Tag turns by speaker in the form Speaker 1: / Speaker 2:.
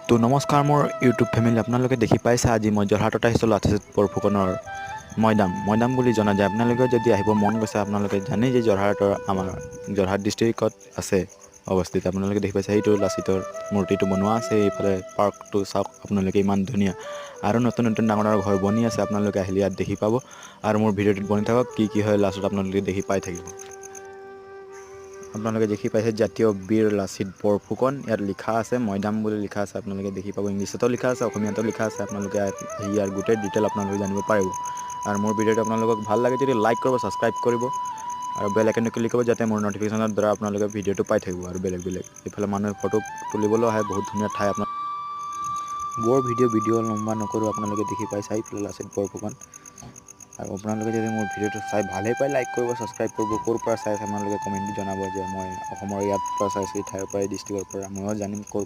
Speaker 1: তো নমস্কাৰ মোৰ ইউটিউব ফেমিলি, আপোনালোকে দেখি পাইছে আজি মই যোৰহাটত আহিছোঁ লাচিত বৰফুকনৰ মৈদাম বুলি জনা যায়। আপোনালোকে যদি আহিব মন গৈছে, আপোনালোকে জানেই যে যোৰহাটৰ আমাৰ যোৰহাট ডিষ্ট্ৰিক্টত আছে অৱস্থিত। আপোনালোকে দেখি পাইছে সেইটো লাচিতৰ মূৰ্তিটো বনোৱা আছে। এইফালে পাৰ্কটো চাওক আপোনালোকে, ইমান ধুনীয়া আৰু নতুন নতুন ডাঙৰ ডাঙৰ ঘৰ বনি আছে। আপোনালোকে আহিলে ইয়াত দেখি পাব আৰু মোৰ ভিডিঅ'টোত বনি থাকক, কি হয় লাষ্টত আপোনালোকে দেখি পাই থাকিব। আপোনালোকে দেখি পাইছে জাতীয় বীৰ লাচিত বৰফুকন, ইয়াত লিখা আছে মৈদাম বুলি লিখা আছে। আপোনালোকে দেখি পাব, ইংলিছতো লিখা আছে, অসমীয়াতো লিখা আছে। আপোনালোকে ইয়াৰ গোটেই ডিটেইল আপোনালোকে জানিব পাৰিব। আৰু মোৰ ভিডিঅ'টো আপোনালোকক ভাল লাগে যদি লাইক কৰিব, ছাবস্ক্ৰাইব কৰিব আৰু বেল আইকনটো ক্লিক কৰিব, যাতে মোৰ নটিফিকেশ্যনৰ দ্বাৰা আপোনালোকে ভিডিঅ'টো পাই থাকিব। আৰু বেলেগ এইফালে মানুহে ফটো তুলিবলৈ আহে, বহুত ধুনীয়া ঠাই। আপোনাৰ বৰ ভিডিঅ' লম্বা নকৰোঁ, আপোনালোকে দেখি পাইছে এইফালে লাচিত বৰফুকন। আৰু আপোনালোকে যদি মোৰ ভিডিঅ'টো চাই ভালেই পায়, লাইক কৰিব, ছাবস্ক্ৰাইব কৰিব। ক'ৰ পৰা চাই আপোনালোকে কমেণ্টত জনাব যে মই অসমৰ ইয়াৰ পৰা চাইছোঁ, এই ঠাইৰ পৰা, এই ডিষ্ট্ৰিক্টৰ পৰা। ময়ো জানিম ক'ৰ